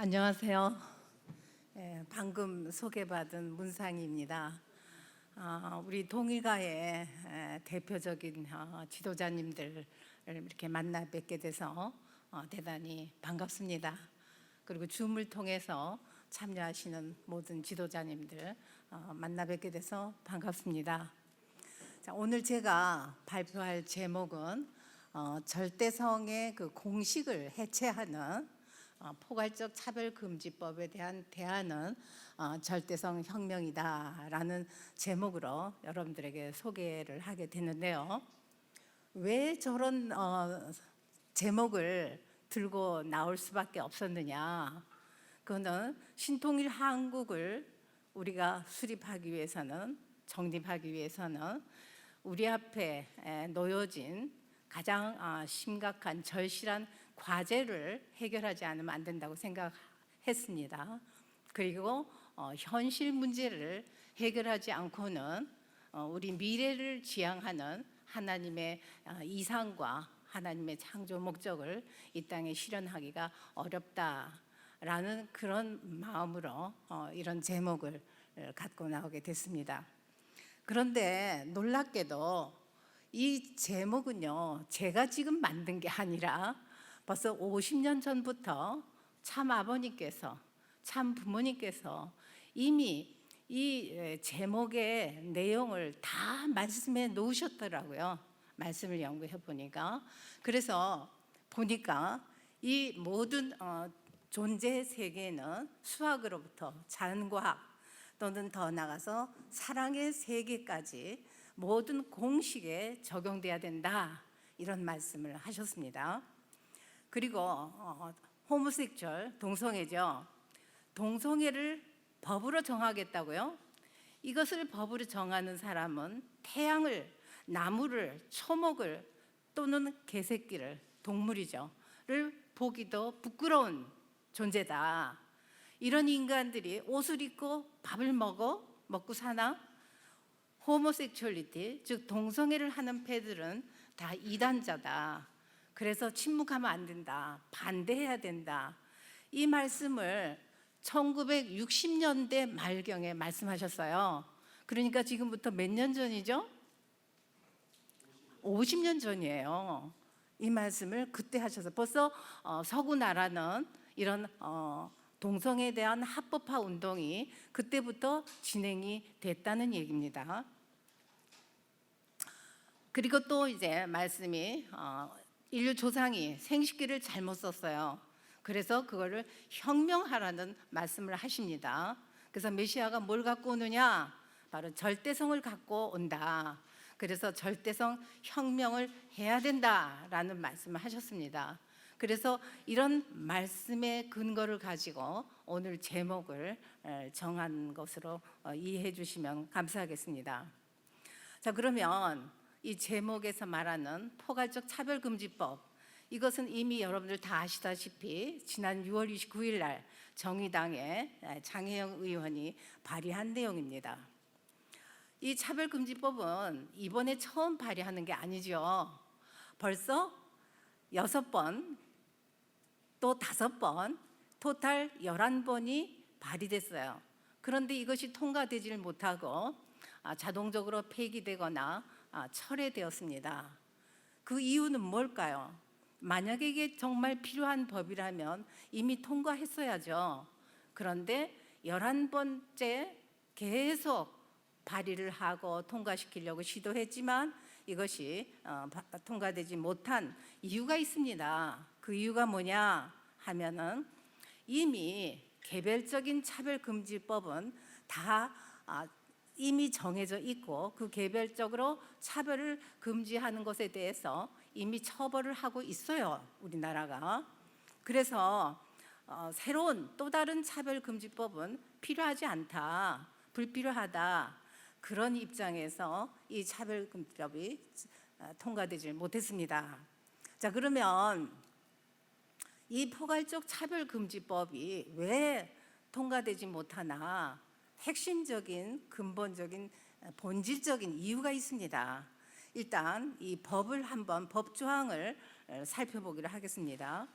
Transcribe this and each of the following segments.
안녕하세요. 방금 소개받은 문상희입니다. 우리 동의가의 대표적인 지도자님들을 이렇게 만나 뵙게 돼서 대단히 반갑습니다. 그리고 줌을 통해서 참여하시는 모든 지도자님들 만나 뵙게 돼서 반갑습니다. 자, 오늘 제가 발표할 제목은 절대성의 그 공식을 해체하는 포괄적 차별금지법에 대한 대안은 절대성 혁명이다라는 제목으로 여러분들에게 소개를 하게 됐는데요. 왜 저런 제목을 들고 나올 수밖에 없었느냐? 그거는 신통일 한국을 우리가 수립하기 위해서는, 정립하기 위해서는 우리 앞에 놓여진 가장 심각한 절실한 과제를 해결하지 않으면 안 된다고 생각했습니다. 그리고 현실 문제를 해결하지 않고는 우리 미래를 지향하는 하나님의 이상과 하나님의 창조 목적을 이 땅에 실현하기가 어렵다라는 그런 마음으로 이런 제목을 갖고 나오게 됐습니다. 그런데 놀랍게도 이 제목은요, 제가 지금 만든 게 아니라 벌써 50년 전부터 참 아버님께서, 참 부모님께서 이미 이 제목의 내용을 다 말씀해 놓으셨더라고요. 말씀을 연구해 보니까. 그래서 보니까 이 모든 존재 세계는 수학으로부터 자연과학 또는 더 나아가서 사랑의 세계까지 모든 공식에 적용돼야 된다, 이런 말씀을 하셨습니다. 그리고 호모섹슈얼, 동성애죠. 동성애를 법으로 정하겠다고요? 이것을 법으로 정하는 사람은 태양을, 나무를, 초목을 또는 개새끼를, 동물이죠, 를 보기도 부끄러운 존재다. 이런 인간들이 옷을 입고 밥을 먹고 사나? 호모섹슈얼리티, 즉 동성애를 하는 패들은 다 이단자다. 그래서 침묵하면 안 된다, 반대해야 된다. 이 말씀을 1960년대 말경에 말씀하셨어요. 그러니까 지금부터 몇 년 전이죠? 50년 전이에요. 이 말씀을 그때 하셔서 벌써 서구 나라는 이런 동성애에 대한 합법화 운동이 그때부터 진행이 됐다는 얘기입니다. 그리고 또 이제 말씀이 인류 조상이 생식기를 잘못 썼어요. 그래서 그거를 혁명하라는 말씀을 하십니다. 그래서 메시아가 뭘 갖고 오느냐? 바로 절대성을 갖고 온다. 그래서 절대성 혁명을 해야 된다라는 말씀을 하셨습니다. 그래서 이런 말씀의 근거를 가지고 오늘 제목을 정한 것으로 이해해 주시면 감사하겠습니다. 자, 그러면 이 제목에서 말하는 포괄적 차별금지법, 이것은 이미 여러분들 다 아시다시피 지난 6월 29일 날 정의당의 장혜영 의원이 발의한 내용입니다. 이 차별금지법은 이번에 처음 발의하는 게 아니죠. 벌써 6번, 또 5번, 토탈 11번이 발의됐어요. 그런데 이것이 통과되지를 못하고 자동적으로 폐기되거나 철회되었습니다. 그 이유는 뭘까요? 만약에 이게 정말 필요한 법이라면 이미 통과했어야죠. 그런데 11번째 계속 발의를 하고 통과시키려고 시도했지만 이것이 통과되지 못한 이유가 있습니다. 그 이유가 뭐냐 하면은 이미 개별적인 차별금지법은 다 이미 정해져 있고 그 개별적으로 차별을 금지하는 것에 대해서 이미 처벌을 하고 있어요, 우리나라가. 그래서 새로운 또 다른 차별금지법은 필요하지 않다, 불필요하다, 그런 입장에서 이 차별금지법이 통과되지 못했습니다. 자, 그러면 이 포괄적 차별금지법이 왜 통과되지 못하나? 핵심적인, 근본적인, 본질적인 이유가 있습니다. 일단 이 법을 한번, 법 조항을 살펴보기로 하겠습니다.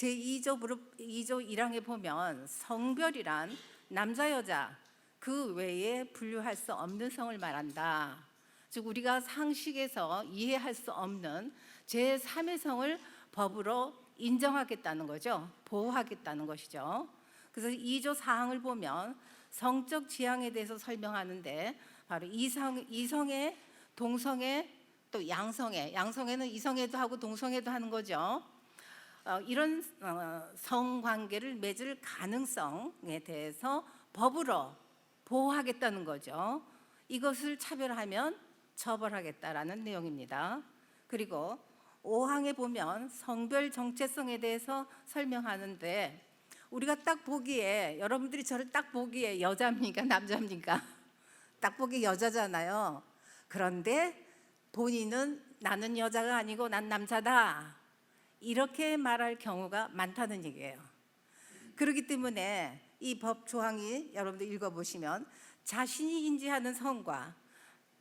제2조 1항에 보면 성별이란 남자 여자 그 외에 분류할 수 없는 성을 말한다. 즉 우리가 상식에서 이해할 수 없는 제3의 성을 법으로 인정하겠다는 거죠. 보호하겠다는 것이죠. 그래서 2조 4항을 보면 성적 지향에 대해서 설명하는데 바로 이성애, 동성애, 또 양성애는 이성애도 하고 동성애도 하는 거죠. 이런 성관계를 맺을 가능성에 대해서 법으로 보호하겠다는 거죠. 이것을 차별하면 처벌하겠다라는 내용입니다. 그리고 5항에 보면 성별 정체성에 대해서 설명하는데 우리가 딱 보기에 여러분들이 저를 딱 보기에 여자입니까 남자입니까? 딱 보기 여자잖아요. 그런데 본인은 나는 여자가 아니고 난 남자다 이렇게 말할 경우가 많다는 얘기예요. 그렇기 때문에 이 법 조항이 여러분들 읽어보시면 자신이 인지하는 성과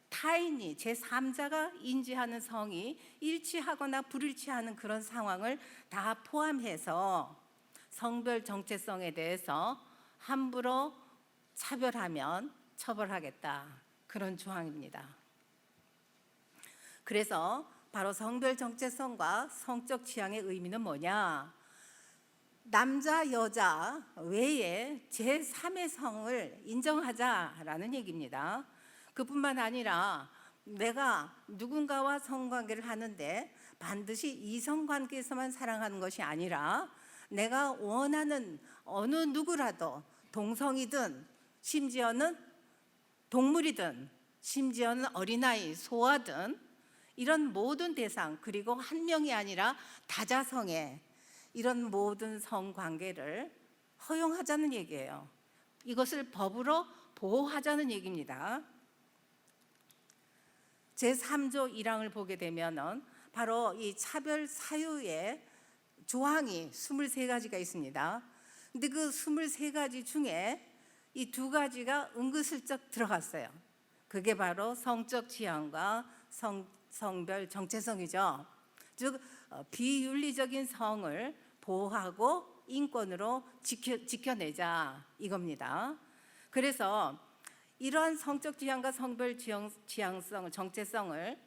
타인이 제3자가 인지하는 성이 일치하거나 불일치하는 그런 상황을 다 포함해서 성별 정체성에 대해서 함부로 차별하면 처벌하겠다 그런 조항입니다. 그래서 바로 성별 정체성과 성적 취향의 의미는 뭐냐? 남자 여자 외에 제3의 성을 인정하자라는 얘기입니다. 그뿐만 아니라 내가 누군가와 성관계를 하는데 반드시 이성관계에서만 사랑하는 것이 아니라 내가 원하는 어느 누구라도 동성이든 심지어는 동물이든 심지어는 어린아이, 소아든 이런 모든 대상 그리고 한 명이 아니라 다자성애 이런 모든 성관계를 허용하자는 얘기예요. 이것을 법으로 보호하자는 얘기입니다. 제3조 1항을 보게 되면 바로 이 차별 사유의 조항이 23가지가 있습니다. 근데 그 23가지 중에 이 2가지가 은근슬쩍 들어갔어요. 그게 바로 성적 지향과 성별 정체성이죠. 즉 비윤리적인 성을 보호하고 인권으로 지켜내자 이겁니다. 그래서 이러한 성적 지향과 성별 지향성, 정체성을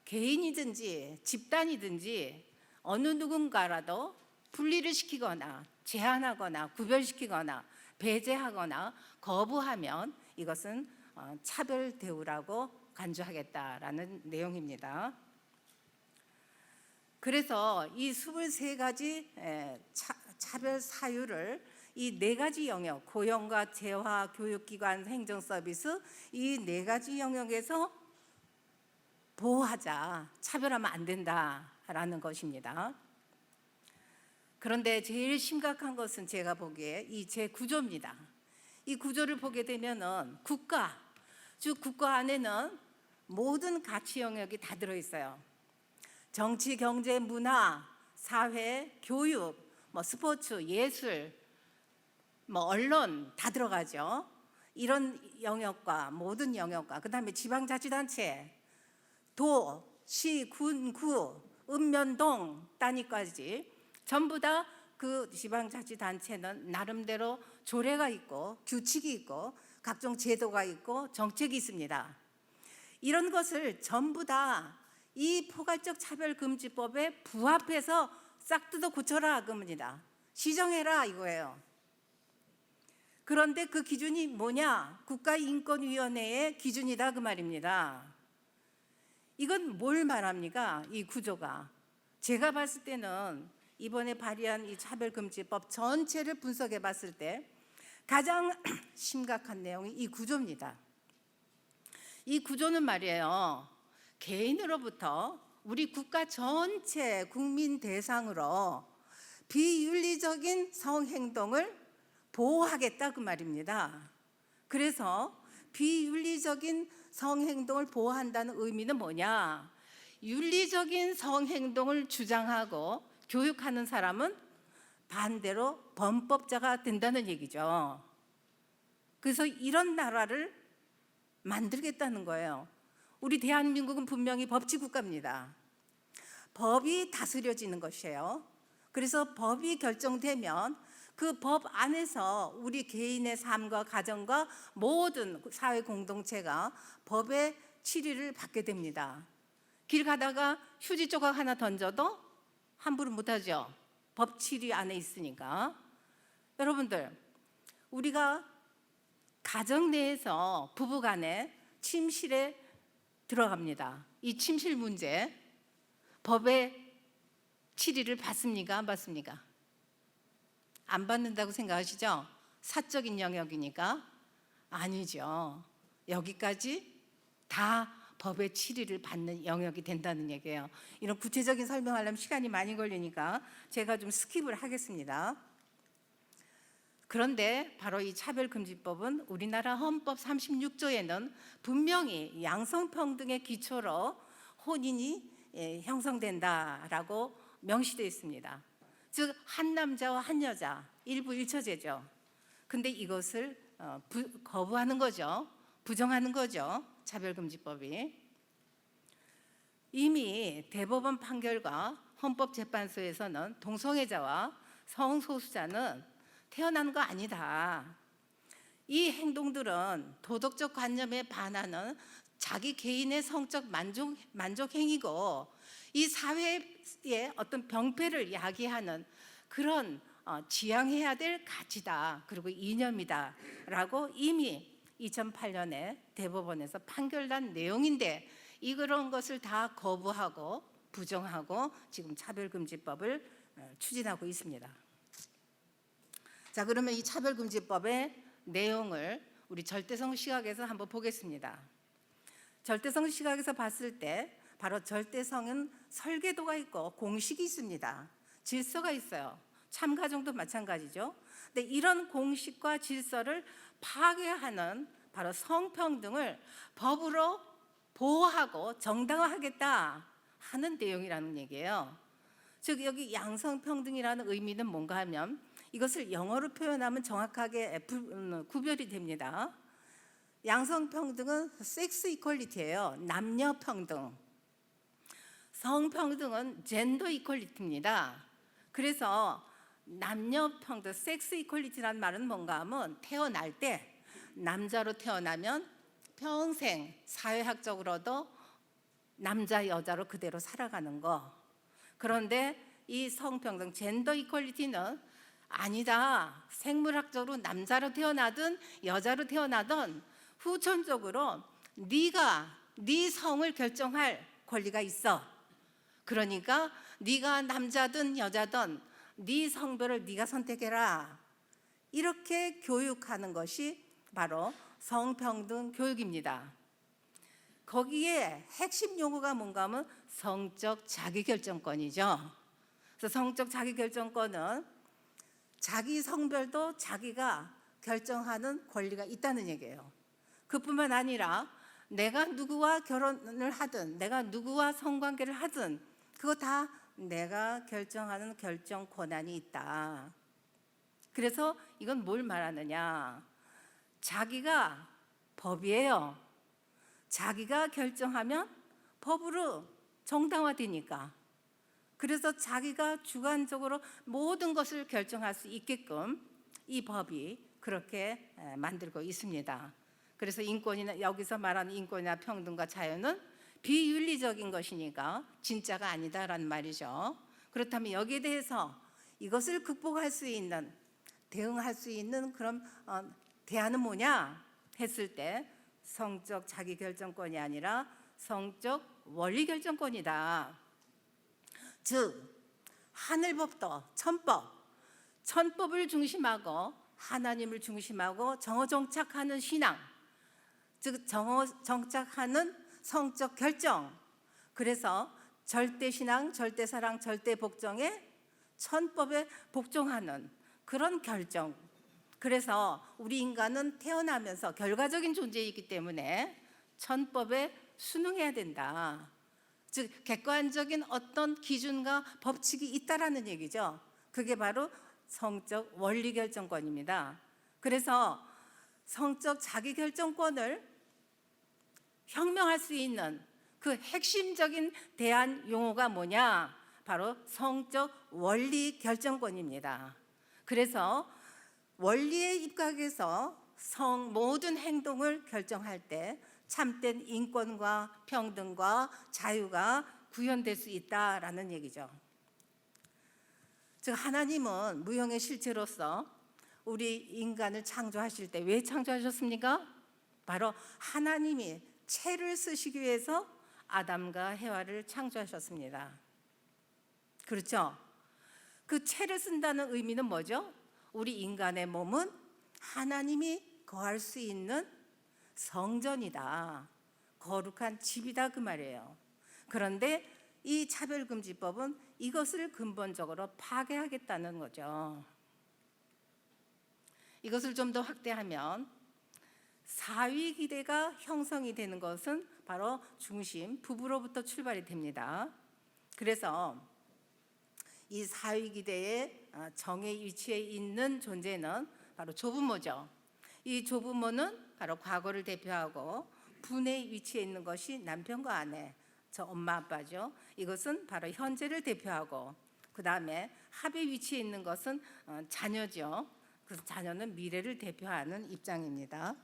개인이든지 집단이든지 어느 누군가라도 분리를 시키거나 제한하거나 구별시키거나 배제하거나 거부하면 이것은 차별 대우라고 간주하겠다라는 내용입니다. 그래서 이 23가지 차별 사유를 이 4가지 영역, 고용과 재화, 교육기관, 행정서비스 이 4가지 영역에서 보호하자, 차별하면 안 된다라는 것입니다. 그런데 제일 심각한 것은 제가 보기에 이 제9조입니다. 이 구조를 보게 되면은 국가, 즉 국가 안에는 모든 가치 영역이 다 들어있어요. 정치, 경제, 문화, 사회, 교육, 스포츠, 예술, 언론 다 들어가죠. 이런 영역과 모든 영역과 그다음에 지방자치단체, 도, 시, 군, 구, 읍면동 단위까지 전부 다 그 지방자치단체는 나름대로 조례가 있고 규칙이 있고 각종 제도가 있고 정책이 있습니다. 이런 것을 전부 다 이 포괄적 차별금지법에 부합해서 싹 뜯어 고쳐라 그겁니다. 시정해라 이거예요. 그런데 그 기준이 뭐냐? 국가인권위원회의 기준이다 그 말입니다. 이건 뭘 말합니까? 이 구조가. 제가 봤을 때는 이번에 발의한 이 차별금지법 전체를 분석해 봤을 때 가장 심각한 내용이 이 구조입니다. 이 구조는 말이에요. 개인으로부터 우리 국가 전체 국민 대상으로 비윤리적인 성행동을 보호하겠다 그 말입니다. 그래서 비윤리적인 성행동을 보호한다는 의미는 뭐냐? 윤리적인 성행동을 주장하고 교육하는 사람은 반대로 범법자가 된다는 얘기죠. 그래서 이런 나라를 만들겠다는 거예요. 우리 대한민국은 분명히 법치국가입니다. 법이 다스려지는 것이에요. 그래서 법이 결정되면 그 법 안에서 우리 개인의 삶과 가정과 모든 사회 공동체가 법의 치리를 받게 됩니다. 길 가다가 휴지 조각 하나 던져도 함부로 못하죠. 법 치리 안에 있으니까. 여러분들, 우리가 가정 내에서 부부간에 침실에 들어갑니다. 이 침실 문제, 법의 치리를 받습니까? 안 받습니까? 안 받는다고 생각하시죠? 사적인 영역이니까. 아니죠. 여기까지 다 법의 치리를 받는 영역이 된다는 얘기예요. 이런 구체적인 설명하려면 시간이 많이 걸리니까 제가 좀 스킵을 하겠습니다. 그런데 바로 이 차별금지법은 우리나라 헌법 36조에는 분명히 양성평등의 기초로 혼인이 형성된다라고 명시되어 있습니다. 즉 한 남자와 한 여자 일부 일처제죠. 근데 이것을 거부하는 거죠. 부정하는 거죠. 차별금지법이. 이미 대법원 판결과 헌법재판소에서는 동성애자와 성소수자는 태어난 거 아니다. 이 행동들은 도덕적 관념에 반하는 자기 개인의 성적 만족 행위고 이 사회의 어떤 병폐를 야기하는 그런 지양해야 될 가치다. 그리고 이념이다라고 이미 2008년에 대법원에서 판결난 내용인데 이런 것을 다 거부하고 부정하고 지금 차별금지법을 추진하고 있습니다. 자, 그러면 이 차별금지법의 내용을 우리 절대성 시각에서 한번 보겠습니다. 절대성 시각에서 봤을 때 바로 절대성은 설계도가 있고 공식이 있습니다. 질서가 있어요. 참가정도 마찬가지죠. 근데 이런 공식과 질서를 파괴하는 바로 성평등을 법으로 보호하고 정당화하겠다 하는 내용이라는 얘기예요. 즉 여기 양성평등이라는 의미는 뭔가 하면 이것을 영어로 표현하면 정확하게 구별이 됩니다. 양성평등은 섹스 이퀄리티예요. 남녀평등. 성평등은 젠더 이퀄리티입니다. 그래서 남녀평등, 섹스 이퀄리티라는 말은 뭔가 하면 태어날 때 남자로 태어나면 평생 사회학적으로도 남자 여자로 그대로 살아가는 거. 그런데 이 성평등, 젠더 이퀄리티는 아니다. 생물학적으로 남자로 태어나든 여자로 태어나든 후천적으로 네가 네 성을 결정할 권리가 있어. 그러니까 네가 남자든 여자든 네 성별을 네가 선택해라. 이렇게 교육하는 것이 바로 성평등 교육입니다. 거기에 핵심 용어가 뭔가 하면 성적 자기결정권이죠. 그래서 성적 자기결정권은 자기 성별도 자기가 결정하는 권리가 있다는 얘기예요. 그뿐만 아니라 내가 누구와 결혼을 하든 내가 누구와 성관계를 하든 그거 다 내가 결정하는 결정 권한이 있다. 그래서 이건 뭘 말하느냐? 자기가 법이에요. 자기가 결정하면 법으로 정당화되니까. 그래서 자기가 주관적으로 모든 것을 결정할 수 있게끔 이 법이 그렇게 만들고 있습니다. 그래서 인권이나 여기서 말하는 인권이나 평등과 자유는 비윤리적인 것이니까 진짜가 아니다라는 말이죠. 그렇다면 여기에 대해서 이것을 극복할 수 있는, 대응할 수 있는 그런 대안은 뭐냐 했을 때 성적 자기결정권이 아니라 성적 원리결정권이다. 즉 하늘법도 천법을 중심하고 하나님을 중심하고 정어정착하는 신앙, 즉 정어정착하는 성적 결정. 그래서 절대신앙, 절대사랑, 절대복종에 천법에 복종하는 그런 결정. 그래서 우리 인간은 태어나면서 결과적인 존재이기 때문에 천법에 순응해야 된다. 즉 객관적인 어떤 기준과 법칙이 있다라는 얘기죠. 그게 바로 성적 원리결정권입니다. 그래서 성적 자기결정권을 혁명할 수 있는 그 핵심적인 대안 용어가 뭐냐? 바로 성적 원리 결정권입니다. 그래서 원리에 입각해서 모든 행동을 결정할 때 참된 인권과 평등과 자유가 구현될 수 있다라는 얘기죠. 즉 하나님은 무형의 실체로서 우리 인간을 창조하실 때 왜 창조하셨습니까? 바로 하나님이 채를 쓰시기 위해서 아담과 해와를 창조하셨습니다. 그렇죠? 그 채를 쓴다는 의미는 뭐죠? 우리 인간의 몸은 하나님이 거할 수 있는 성전이다, 거룩한 집이다, 그 말이에요. 그런데 이 차별금지법은 이것을 근본적으로 파괴하겠다는 거죠. 이것을 좀 더 확대하면 사위기대가 형성이 되는 것은 바로 중심, 부부로부터 출발이 됩니다. 그래서 이 사위기대의 정의 위치에 있는 존재는 바로 조부모죠. 이 조부모는 바로 과거를 대표하고 분의 위치에 있는 것이 남편과 아내, 저 엄마 아빠죠. 이것은 바로 현재를 대표하고, 그 다음에 합의 위치에 있는 것은 자녀죠. 그래서 자녀는 미래를 대표하는 입장입니다.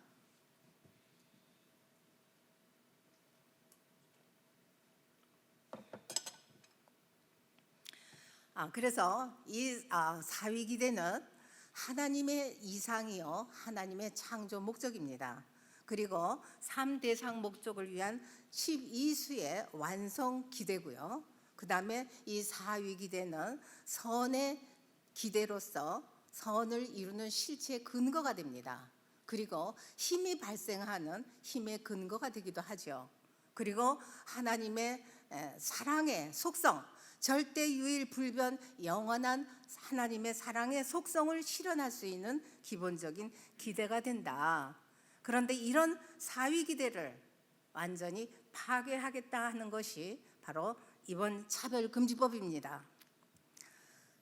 그래서 이 사위기대는 하나님의 이상이요, 하나님의 창조 목적입니다. 그리고 3대상 목적을 위한 12수의 완성 기대고요. 그 다음에 이 사위기대는 선의 기대로서 선을 이루는 실체의 근거가 됩니다. 그리고 힘이 발생하는 힘의 근거가 되기도 하죠. 그리고 하나님의 사랑의 속성, 절대 유일 불변 영원한 하나님의 사랑의 속성을 실현할 수 있는 기본적인 기대가 된다. 그런데 이런 사위 기대를 완전히 파괴하겠다 하는 것이 바로 이번 차별금지법입니다.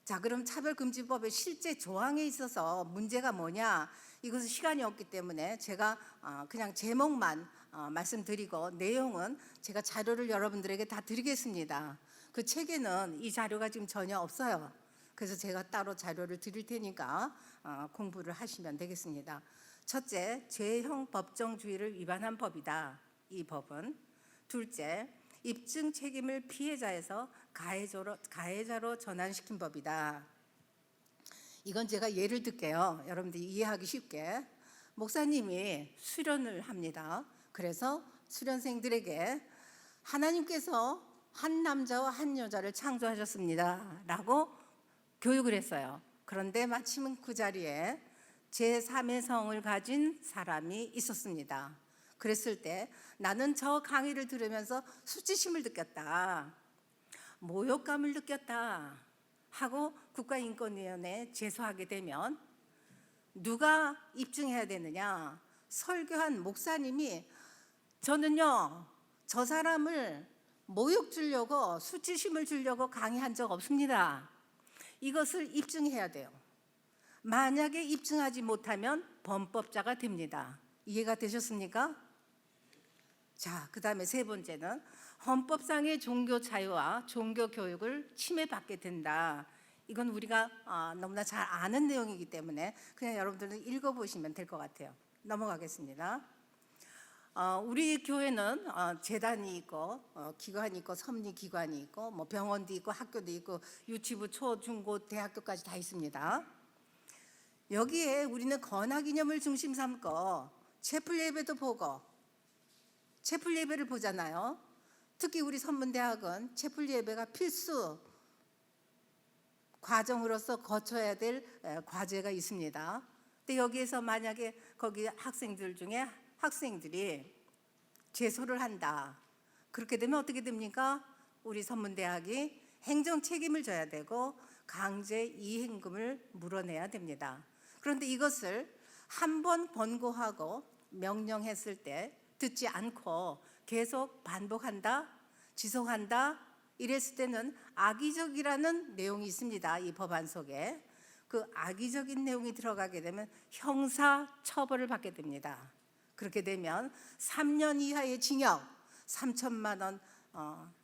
자, 그럼 차별금지법의 실제 조항에 있어서 문제가 뭐냐? 이것은 시간이 없기 때문에 제가 그냥 제목만 말씀드리고 내용은 제가 자료를 여러분들에게 다 드리겠습니다. 그 책에는 이 자료가 지금 전혀 없어요. 그래서 제가 따로 자료를 드릴 테니까 공부를 하시면 되겠습니다. 첫째, 죄형 법정주의를 위반한 법이다, 이 법은. 둘째, 입증 책임을 피해자에서 가해자로 전환시킨 법이다. 이건 제가 예를 들게요. 여러분들이 이해하기 쉽게. 목사님이 수련을 합니다. 그래서 수련생들에게 하나님께서 한 남자와 한 여자를 창조하셨습니다 라고 교육을 했어요. 그런데 마침 그 자리에 제3의 성을 가진 사람이 있었습니다. 그랬을 때 나는 저 강의를 들으면서 수치심을 느꼈다, 모욕감을 느꼈다 하고 국가인권위원회에 제소하게 되면 누가 입증해야 되느냐? 설교한 목사님이 저는요, 저 사람을 모욕 주려고, 수치심을 주려고 강의한 적 없습니다. 이것을 입증해야 돼요. 만약에 입증하지 못하면 범법자가 됩니다. 이해가 되셨습니까? 자, 그 다음에 세 번째는 헌법상의 종교 자유와 종교 교육을 침해받게 된다. 이건 우리가 너무나 잘 아는 내용이기 때문에 그냥 여러분들은 읽어보시면 될 것 같아요. 넘어가겠습니다. 우리 교회는 재단이 있고 기관이 있고 섭리기관이 있고 뭐 병원도 있고 학교도 있고 유치부, 초, 중, 고, 대학교까지 다 있습니다. 여기에 우리는 건화기념을 중심 삼고 채플 예배도 보고, 채플 예배를 보잖아요. 특히 우리 선문대학은 채플 예배가 필수 과정으로서 거쳐야 될 과제가 있습니다. 근데 여기에서 만약에 거기 학생들 중에 학생들이 제소를 한다, 그렇게 되면 어떻게 됩니까? 우리 선문대학이 행정 책임을 져야 되고 강제 이행금을 물어내야 됩니다. 그런데 이것을 한 번 권고하고 명령했을 때 듣지 않고 계속 반복한다, 지속한다, 이랬을 때는 악의적이라는 내용이 있습니다. 이 법안 속에. 그 악의적인 내용이 들어가게 되면 형사 처벌을 받게 됩니다. 그렇게 되면 3년 이하의 징역, 3천만 원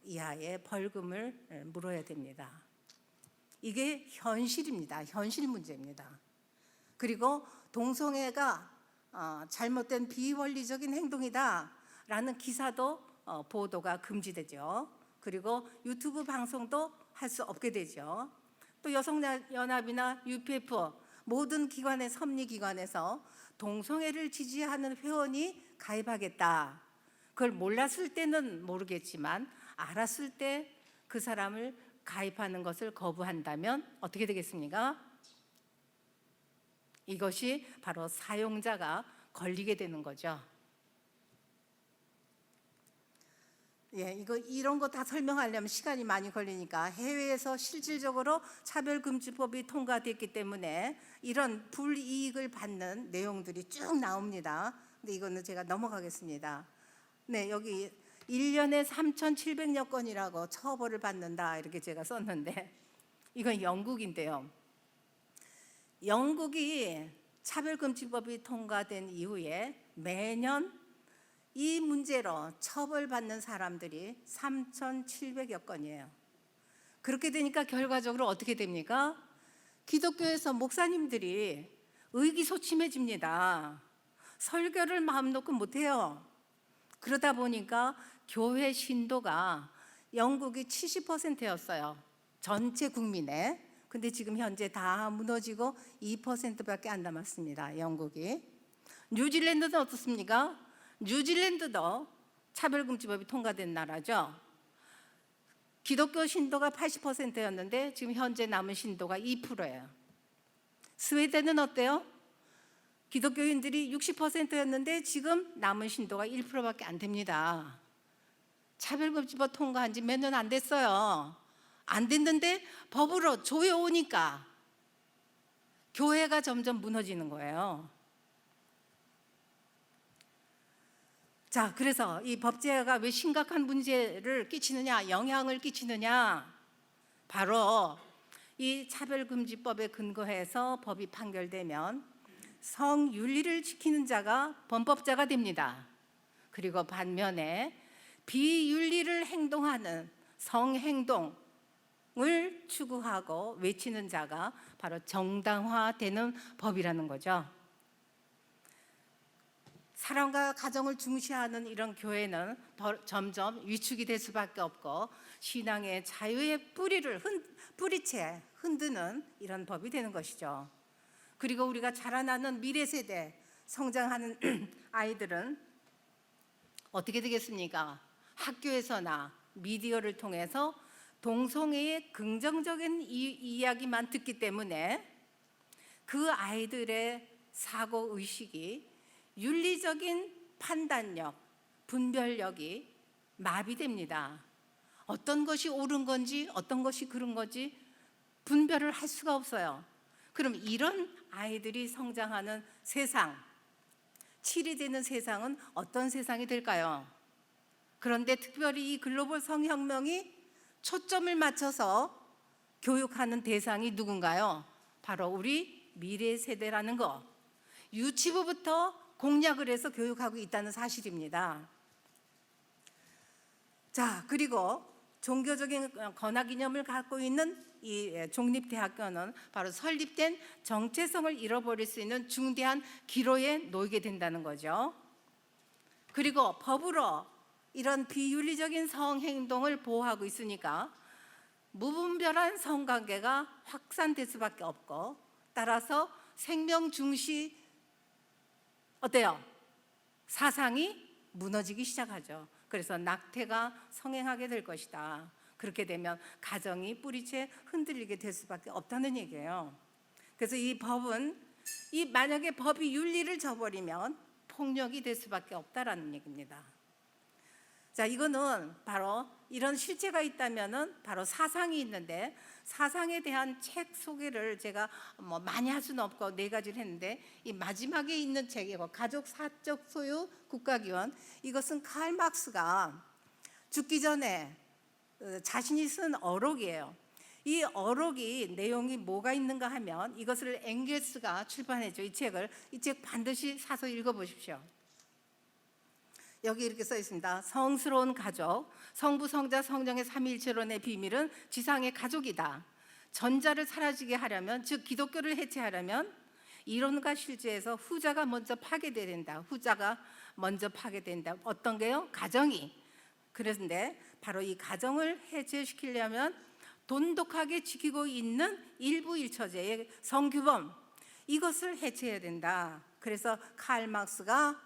이하의 벌금을 물어야 됩니다. 이게 현실입니다. 현실 문제입니다. 그리고 동성애가 잘못된 비원리적인 행동이다라는 기사도 보도가 금지되죠. 그리고 유튜브 방송도 할 수 없게 되죠. 또 여성연합이나 UPF 모든 기관의 섭리기관에서 동성애를 지지하는 회원이 가입하겠다. 그걸 몰랐을 때는 모르겠지만 알았을 때 그 사람을 가입하는 것을 거부한다면 어떻게 되겠습니까? 이것이 바로 사용자가 걸리게 되는 거죠. 이런 거 다 설명하려면 시간이 많이 걸리니까 해외에서 실질적으로 차별금지법이 통과됐기 때문에 이런 불이익을 받는 내용들이 쭉 나옵니다. 근데 이거는 제가 넘어가겠습니다. 네, 여기 1년에 3,700여 건이라고 처벌을 받는다 이렇게 제가 썼는데 이건 영국인데요. 영국이 차별금지법이 통과된 이후에 매년 이 문제로 처벌받는 사람들이 3,700여 건이에요. 그렇게 되니까 결과적으로 어떻게 됩니까? 기독교에서 목사님들이 의기소침해집니다. 설교를 마음 놓고 못해요. 그러다 보니까 교회 신도가 영국이 70%였어요. 전체 국민의. 근데 지금 현재 다 무너지고 2%밖에 안 남았습니다. 영국이. 뉴질랜드는 어떻습니까? 뉴질랜드도 차별금지법이 통과된 나라죠. 기독교 신도가 80%였는데 지금 현재 남은 신도가 2%예요. 스웨덴은 어때요? 기독교인들이 60%였는데 지금 남은 신도가 1%밖에 안 됩니다. 차별금지법 통과한 지 몇 년 안 됐어요. 안 됐는데 법으로 조여오니까 교회가 점점 무너지는 거예요. 자, 그래서 이 법제화가 왜 심각한 문제를 끼치느냐, 영향을 끼치느냐, 바로 이 차별금지법에 근거해서 법이 판결되면 성윤리를 지키는 자가 범법자가 됩니다. 그리고 반면에 비윤리를 행동하는 성행동을 추구하고 외치는 자가 바로 정당화되는 법이라는 거죠. 사랑과 가정을 중시하는 이런 교회는 점점 위축이 될 수밖에 없고 신앙의 자유의 뿌리채 흔드는 이런 법이 되는 것이죠. 그리고 우리가 자라나는 미래 세대 성장하는 아이들은 어떻게 되겠습니까? 학교에서나 미디어를 통해서 동성애의 긍정적인 이야기만 듣기 때문에 그 아이들의 사고 의식이 윤리적인 판단력, 분별력이 마비됩니다. 어떤 것이 옳은 건지 어떤 것이 그른 건지 분별을 할 수가 없어요. 그럼 이런 아이들이 성장하는 세상, 치리되는 세상은 어떤 세상이 될까요? 그런데 특별히 이 글로벌 성혁명이 초점을 맞춰서 교육하는 대상이 누군가요? 바로 우리 미래 세대라는 거. 유치부부터 공약을 해서 교육하고 있다는 사실입니다. 자, 그리고 종교적인 권학 이념을 갖고 있는 이 종립대학교는 바로 설립된 정체성을 잃어버릴 수 있는 중대한 기로에 놓이게 된다는 거죠. 그리고 법으로 이런 비윤리적인 성행동을 보호하고 있으니까 무분별한 성관계가 확산될 수밖에 없고 따라서 생명 중시 어때요? 사상이 무너지기 시작하죠. 그래서 낙태가 성행하게 될 것이다. 그렇게 되면 가정이 뿌리채 흔들리게 될 수밖에 없다는 얘기예요. 그래서 이 법은 만약에 법이 윤리를 저버리면 폭력이 될 수밖에 없다라는 얘기입니다. 자, 이거는 바로 이런 실체가 있다면은 바로 사상이 있는데 사상에 대한 책 소개를 제가 많이 할 수는 없고 네 가지를 했는데 이 마지막에 있는 책이고 가족 사적 소유 국가기원 이것은 칼 막스가 죽기 전에 자신이 쓴 어록이에요. 이 어록이 내용이 뭐가 있는가 하면 이것을 엥겔스가 출판했죠. 이 책 반드시 사서 읽어보십시오. 여기 이렇게 써 있습니다. 성스러운 가족, 성부, 성자, 성령의 삼위일체론의 비밀은 지상의 가족이다. 전자를 사라지게 하려면, 즉 기독교를 해체하려면 이론과 실제에서 후자가 먼저 파괴돼야 된다. 후자가 먼저 파괴된다. 어떤 게요? 가정이. 그런데 바로 이 가정을 해체시키려면 돈독하게 지키고 있는 일부 일처제의 성규범, 이것을 해체해야 된다. 그래서 칼 막스가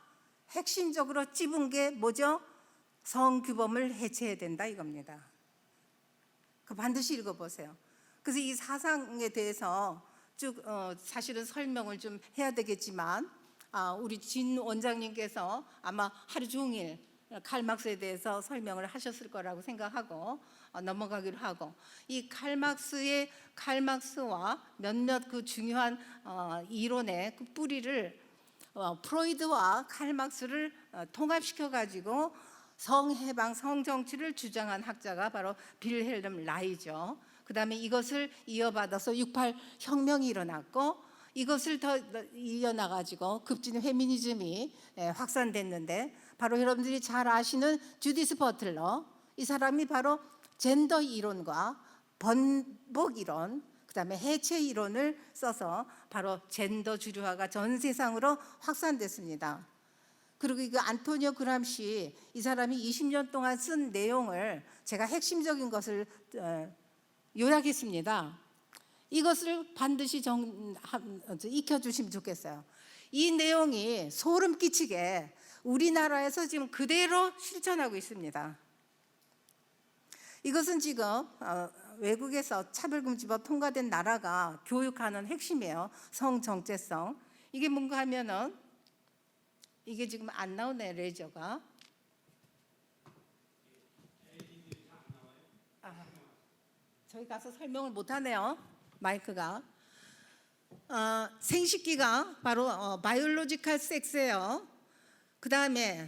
핵심적으로 찝은 게 뭐죠? 성규범을 해체해야 된다 이겁니다. 그 반드시 읽어보세요. 그래서 이 사상에 대해서 쭉 사실은 설명을 좀 해야 되겠지만, 우리 진 원장님께서 아마 하루 종일 칼 막스에 대해서 설명을 하셨을 거라고 생각하고 넘어가기로 하고, 이 칼 막스와 몇몇 그 중요한 이론의 그 뿌리를 프로이드와 칼 막스를 통합시켜 가지고 성해방, 성정치를 주장한 학자가 바로 빌헬름 라이죠. 그 다음에 이것을 이어받아서 68 혁명이 일어났고, 이것을 더 이어나가지고 급진 페미니즘이 확산됐는데, 바로 여러분들이 잘 아시는 주디스 버틀러, 이 사람이 바로 젠더 이론과 번복 이론, 그 다음에 해체 이론을 써서 바로 젠더 주류화가 전 세상으로 확산됐습니다. 그리고 이거 안토니오 그람시, 이 사람이 20년 동안 쓴 내용을 제가 핵심적인 것을 요약했습니다. 이것을 반드시 익혀주시면 좋겠어요. 이 내용이 소름 끼치게 우리나라에서 지금 그대로 실천하고 있습니다. 이것은 지금 외국에서 차별금지법 통과된 나라가 교육하는 핵심이에요. 성정체성. 이게 뭔가 하면은, 이게 지금 안 나오네, 레저가. 저희 가서 설명을 못 하네요, 마이크가. 생식기가 바로 바이올로지컬 섹스예요. 그 다음에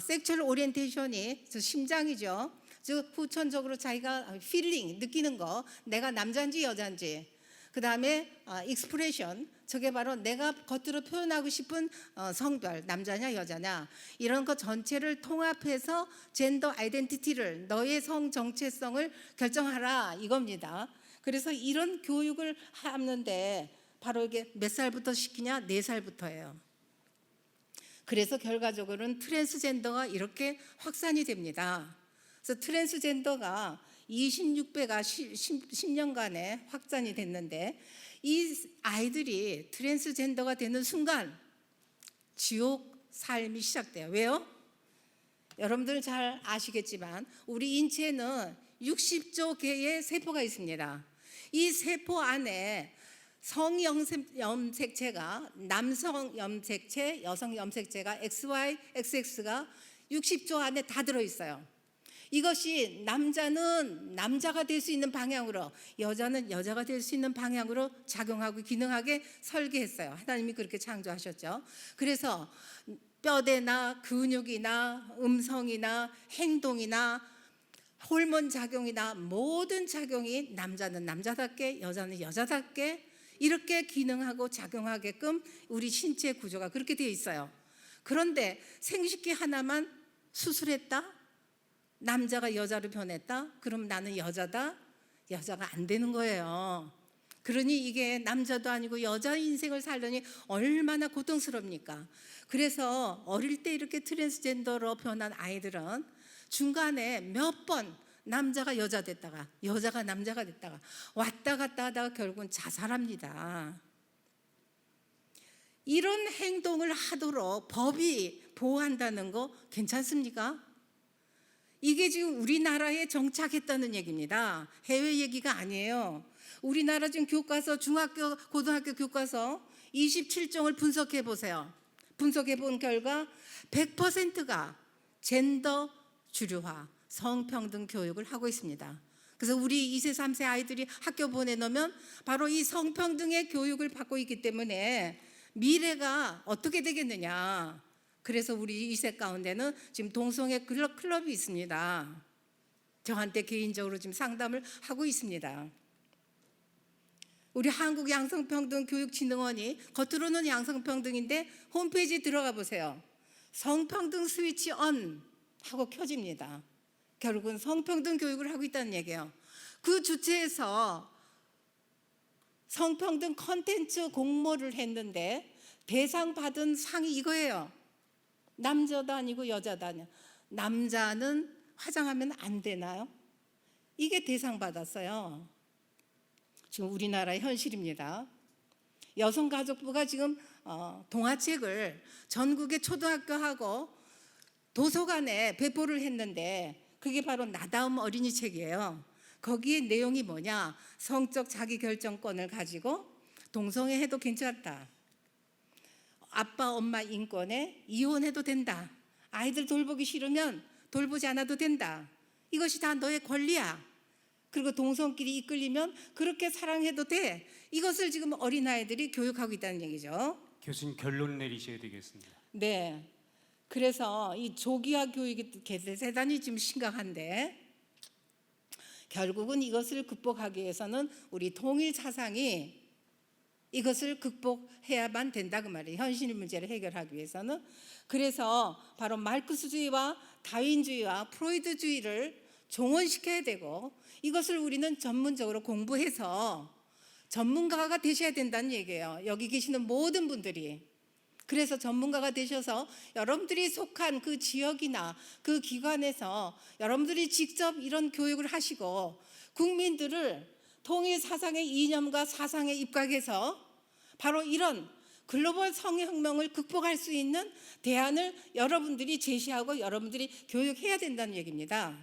섹슈얼 오리엔테이션이 심장이죠. 즉 후천적으로 자기가 필링, 느끼는 거, 내가 남자인지 여자인지. 그 다음에 익스프레션, 저게 바로 내가 겉으로 표현하고 싶은 성별, 남자냐 여자냐, 이런 것 전체를 통합해서 젠더 아이덴티티를, 너의 성 정체성을 결정하라 이겁니다. 그래서 이런 교육을 하는데 바로 이게 몇 살부터 시키냐? 4살부터예요. 그래서 결과적으로는 트랜스젠더가 이렇게 확산이 됩니다. 그래서 트랜스젠더가 26배가 10년간에 확산이 됐는데, 이 아이들이 트랜스젠더가 되는 순간 지옥 삶이 시작돼요. 왜요? 여러분들 잘 아시겠지만 우리 인체는 60조 개의 세포가 있습니다. 이 세포 안에 성염색체가, 남성 염색체, 여성 염색체가 XY, XX가 60조 안에 다 들어있어요. 이것이 남자는 남자가 될 수 있는 방향으로, 여자는 여자가 될 수 있는 방향으로 작용하고 기능하게 설계했어요. 하나님이 그렇게 창조하셨죠. 그래서 뼈대나 근육이나 음성이나 행동이나 호르몬 작용이나 모든 작용이 남자는 남자답게, 여자는 여자답게 이렇게 기능하고 작용하게끔 우리 신체 구조가 그렇게 되어 있어요. 그런데 생식기 하나만 수술했다? 남자가 여자로 변했다? 그럼 나는 여자다? 여자가 안 되는 거예요. 그러니 이게 남자도 아니고 여자 인생을 살려니 얼마나 고통스럽니까? 그래서 어릴 때 이렇게 트랜스젠더로 변한 아이들은 중간에 몇 번 남자가 여자 됐다가 여자가 남자가 됐다가 왔다 갔다 하다가 결국은 자살합니다. 이런 행동을 하도록 법이 보호한다는 거 괜찮습니까? 이게 지금 우리나라에 정착했다는 얘기입니다. 해외 얘기가 아니에요. 우리나라 지금 교과서, 중학교, 고등학교 교과서 27종을 분석해 보세요. 분석해 본 결과 100%가 젠더 주류화, 성평등 교육을 하고 있습니다. 그래서 우리 2세, 3세 아이들이 학교 보내놓으면 바로 이 성평등의 교육을 받고 있기 때문에 미래가 어떻게 되겠느냐. 그래서 우리 2세 가운데는 지금 동성애 클럽이 있습니다. 저한테 개인적으로 지금 상담을 하고 있습니다. 우리 한국양성평등교육진흥원이 겉으로는 양성평등인데 홈페이지 들어가 보세요. 성평등 스위치 on 하고 켜집니다. 결국은 성평등 교육을 하고 있다는 얘기예요. 그 주체에서 성평등 컨텐츠 공모를 했는데 대상 받은 상이 이거예요. 남자도 아니고 여자도 아니야. 남자는 화장하면 안 되나요? 이게 대상 받았어요. 지금 우리나라의 현실입니다. 여성가족부가 지금 동화책을 전국의 초등학교하고 도서관에 배포를 했는데 그게 바로 나다움 어린이 책이에요. 거기에 내용이 뭐냐? 성적 자기결정권을 가지고 동성애해도 괜찮다. 아빠 엄마 인권에 이혼해도 된다. 아이들 돌보기 싫으면 돌보지 않아도 된다. 이것이 다 너의 권리야. 그리고 동성끼리 이끌리면 그렇게 사랑해도 돼. 이것을 지금 어린아이들이 교육하고 있다는 얘기죠. 교수님 결론 내리셔야 되겠습니다. 네. 그래서 이 조기화 교육이 대단히 지금 심각한데 결국은 이것을 극복하기 위해서는 우리 통일 사상이 이것을 극복해야만 된다 그 말이에요. 현실 문제를 해결하기 위해서는. 그래서 바로 마르크스주의와 다윈주의와 프로이드주의를 종언시켜야 되고 이것을 우리는 전문적으로 공부해서 전문가가 되셔야 된다는 얘기예요. 여기 계시는 모든 분들이. 그래서 전문가가 되셔서 여러분들이 속한 그 지역이나 그 기관에서 여러분들이 직접 이런 교육을 하시고 국민들을 통일 사상의 이념과 사상에 입각해서 바로 이런 글로벌 성혁명을 극복할 수 있는 대안을 여러분들이 제시하고 여러분들이 교육해야 된다는 얘기입니다.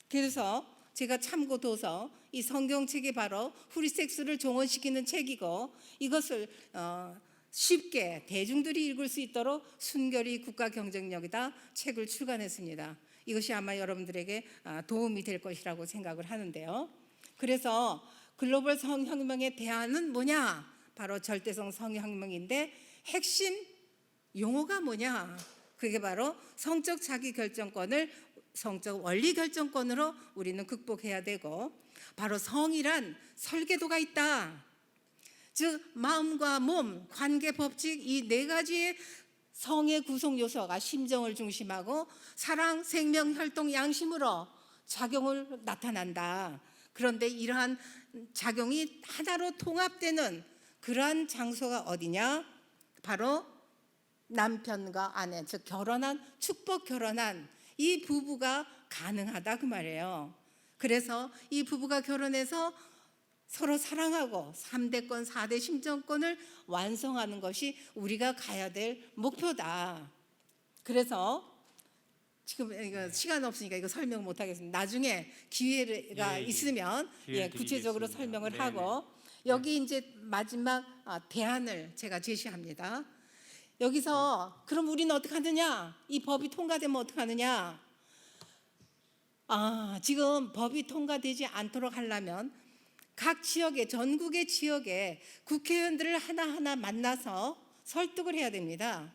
그래서 제가 참고 둬서 이 성경책이 바로 프리섹스를 종언시키는 책이고 이것을 쉽게 대중들이 읽을 수 있도록 순결이 국가 경쟁력이다 책을 출간했습니다. 이것이 아마 여러분들에게 도움이 될 것이라고 생각을 하는데요. 그래서 글로벌 성혁명의 대안은 뭐냐? 바로 절대성 성혁명인데 핵심 용어가 뭐냐? 그게 바로 성적 자기결정권을 성적 원리 결정권으로 우리는 극복해야 되고 바로 성이란 설계도가 있다. 즉 마음과 몸, 관계 법칙 이 네 가지의 성의 구성 요소가 심정을 중심하고 사랑, 생명, 혈통, 양심으로 작용을 나타난다. 그런데 이러한 작용이 하나로 통합되는 그러한 장소가 어디냐? 바로 남편과 아내, 즉 결혼한 축복 결혼한 이 부부가 가능하다 그 말이에요. 그래서 이 부부가 결혼해서 서로 사랑하고 3대권, 4대 심정권을 완성하는 것이 우리가 가야 될 목표다. 그래서 지금 이거 시간 없으니까 이거 설명 못 하겠습니다. 나중에 기회가 있으면 구체적으로 설명을 하고 여기 이제 마지막 대안을 제가 제시합니다. 여기서 그럼 우리는 어떻게 하느냐? 이 법이 통과되면 어떻게 하느냐? 지금 법이 통과되지 않도록 하려면 각 지역에 전국의 지역에 국회의원들을 하나하나 만나서 설득을 해야 됩니다.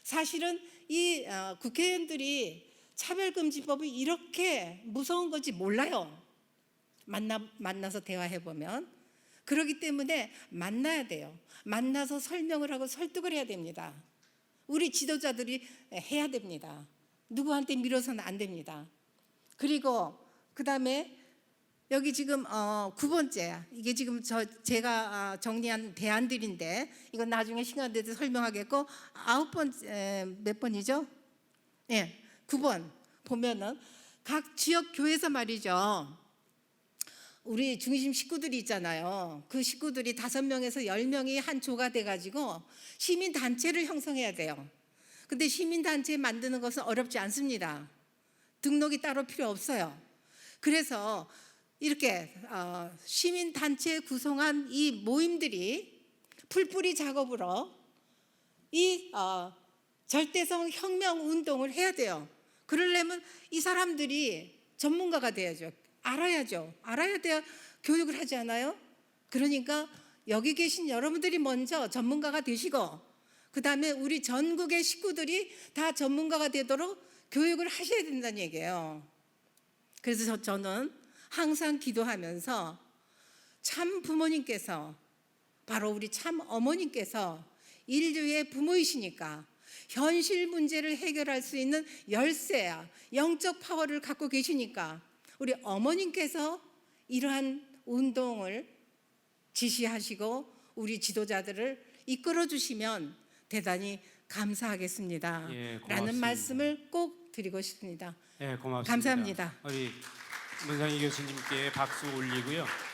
사실은 이 국회의원들이 차별금지법이 이렇게 무서운 건지 몰라요. 만나서 대화해보면. 그렇기 때문에 만나야 돼요. 만나서 설명을 하고 설득을 해야 됩니다. 우리 지도자들이 해야 됩니다. 누구한테 밀어서는 안 됩니다. 그리고 그 다음에 여기 지금 9번째 이게 지금 제가 정리한 대안들인데 이건 나중에 시간 되도 설명하겠고 9번째 몇 번이죠? 9번 보면은 각 지역 교회에서 말이죠. 우리 중심 식구들이 있잖아요. 그 식구들이 5명에서 10명이 한 조가 돼가지고 시민단체를 형성해야 돼요. 근데 시민단체 만드는 것은 어렵지 않습니다. 등록이 따로 필요 없어요. 그래서 이렇게 시민단체 구성한 이 모임들이 풀뿌리 작업으로 이 절대성 혁명 운동을 해야 돼요. 그러려면 이 사람들이 전문가가 돼야죠. 알아야죠. 알아야 돼야 교육을 하지 않아요? 그러니까 여기 계신 여러분들이 먼저 전문가가 되시고 그 다음에 우리 전국의 식구들이 다 전문가가 되도록 교육을 하셔야 된다는 얘기예요. 그래서 저는 항상 기도하면서 참 부모님께서 바로 우리 참 어머님께서 인류의 부모이시니까 현실 문제를 해결할 수 있는 열쇠야, 영적 파워를 갖고 계시니까 우리 어머님께서 이러한 운동을 지시하시고 우리 지도자들을 이끌어 주시면 대단히 감사하겠습니다. 예, 고맙습니다. 라는 말씀을 꼭 드리고 싶습니다. 네, 고맙습니다. 감사합니다. 우리 문상희 교수님께 박수 올리고요.